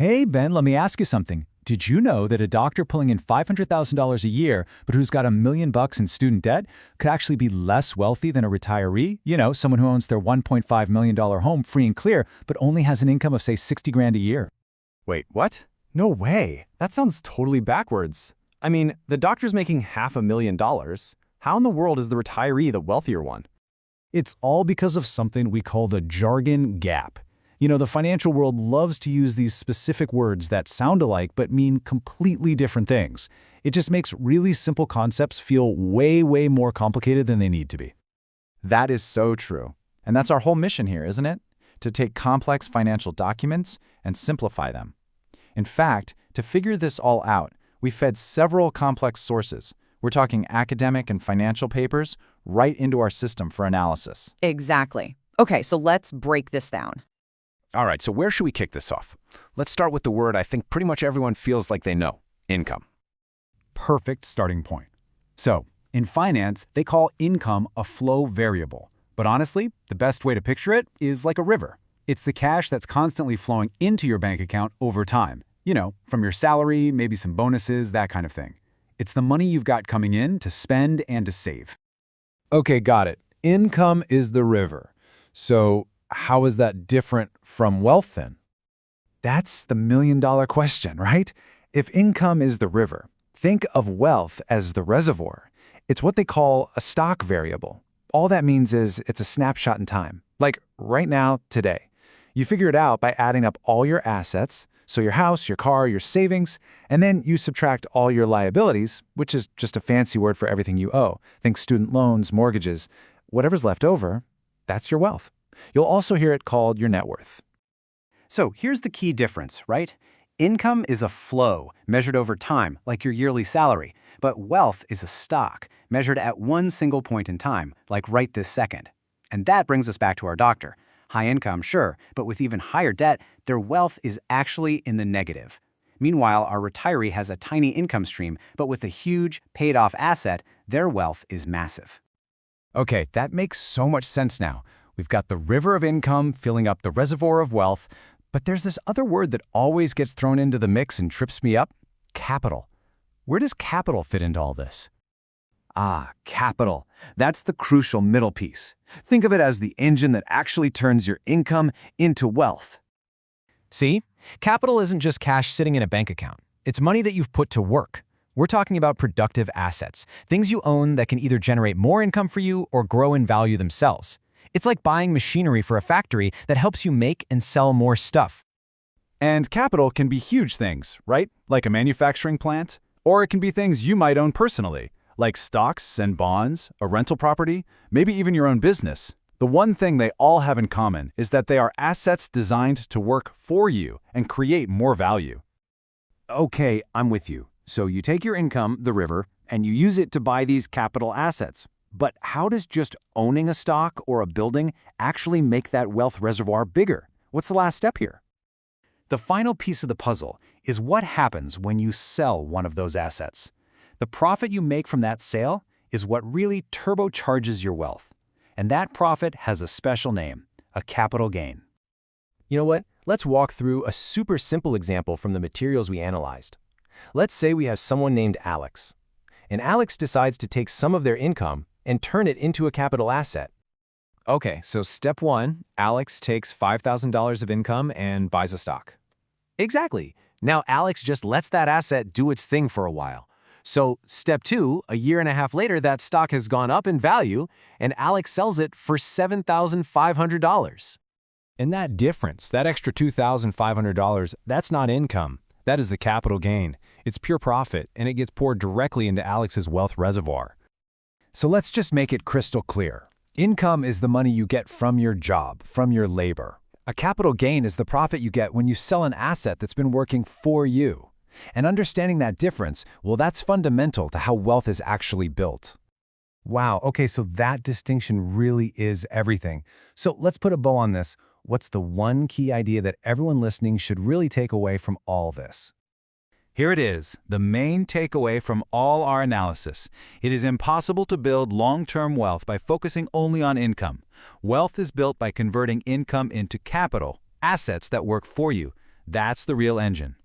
Hey, Ben, let me ask you something. Did you know that a doctor pulling in $500,000 a year, but who's got $1 million in student debt, could actually be less wealthy than a retiree? You know, someone who owns their $1.5 million home free and clear, but only has an income of, say, 60 grand a year. Wait, what? No way. That sounds totally backwards. I mean, the doctor's making $500,000. How in the world is the retiree the wealthier one? It's all because of something we call the Jargon Gap. You know, the financial world loves to use these specific words that sound alike but mean completely different things. It just makes really simple concepts feel way, way more complicated than they need to be. That is so true. And that's our whole mission here, isn't it? To take complex financial documents and simplify them. In fact, to figure this all out, we fed several complex sources. We're talking academic and financial papers right into our system for analysis. Exactly. Okay, so let's break this down. All right, so where should we kick this off? Let's start with the word I think pretty much everyone feels like they know, income. Perfect starting point. So, in finance, they call income a flow variable. But honestly, the best way to picture it is like a river. It's the cash that's constantly flowing into your bank account over time. You know, from your salary, maybe some bonuses, that kind of thing. It's the money you've got coming in to spend and to save. Okay, got it. Income is the river. So how is that different from wealth then? That's the million-dollar question, right? If income is the river, think of wealth as the reservoir. It's what they call a stock variable. All that means is it's a snapshot in time, like right now, today. You figure it out by adding up all your assets, so your house, your car, your savings, and then you subtract all your liabilities, which is just a fancy word for everything you owe. Think student loans, mortgages. Whatever's left over, that's your wealth. You'll also hear it called your net worth. So here's the key difference, right? Income is a flow measured over time, like your yearly salary, but wealth is a stock measured at one single point in time, like right this second. And that brings us back to our doctor. High income, sure, but with even higher debt, their wealth is actually in the negative. Meanwhile, our retiree has a tiny income stream, but with a huge, paid-off asset, their wealth is massive. Okay, that makes so much sense now. We've got the river of income filling up the reservoir of wealth, but there's this other word that always gets thrown into the mix and trips me up: capital. Where does capital fit into all this? Ah, capital. That's the crucial middle piece. Think of it as the engine that actually turns your income into wealth. See? Capital isn't just cash sitting in a bank account. It's money that you've put to work. We're talking about productive assets, things you own that can either generate more income for you or grow in value themselves. It's like buying machinery for a factory that helps you make and sell more stuff. And capital can be huge things, right? Like a manufacturing plant. Or it can be things you might own personally, like stocks and bonds, a rental property, maybe even your own business. The one thing they all have in common is that they are assets designed to work for you and create more value. Okay, I'm with you. So you take your income, the river, and you use it to buy these capital assets. But how does just owning a stock or a building actually make that wealth reservoir bigger? What's the last step here? The final piece of the puzzle is what happens when you sell one of those assets. The profit you make from that sale is what really turbocharges your wealth. And that profit has a special name, a capital gain. You know what? Let's walk through a super simple example from the materials we analyzed. Let's say we have someone named Alex. And Alex decides to take some of their income and turn it into a capital asset. Okay, so step one, Alex takes $5,000 of income and buys a stock. Exactly. Now Alex just lets that asset do its thing for a while. So step two, a year and a half later, that stock has gone up in value and Alex sells it for $7,500. And that difference, that extra $2,500, that's not income. That is the capital gain. It's pure profit, and it gets poured directly into Alex's wealth reservoir. So let's just make it crystal clear. Income is the money you get from your job, from your labor. A capital gain is the profit you get when you sell an asset that's been working for you. And understanding that difference, well, that's fundamental to how wealth is actually built. Wow, okay, so that distinction really is everything. So let's put a bow on this. What's the one key idea that everyone listening should really take away from all this? Here it is, the main takeaway from all our analysis. It is impossible to build long-term wealth by focusing only on income. Wealth is built by converting income into capital, assets that work for you. That's the real engine.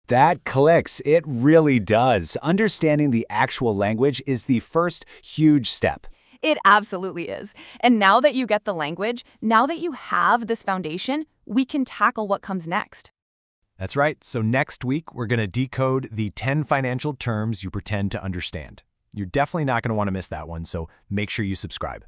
That clicks. It really does. Understanding the actual language is the first huge step. It absolutely is. And now that you get the language, now that you have this foundation, we can tackle what comes next. That's right. So next week, we're going to decode the 10 financial terms you pretend to understand. You're definitely not going to want to miss that one, so make sure you subscribe.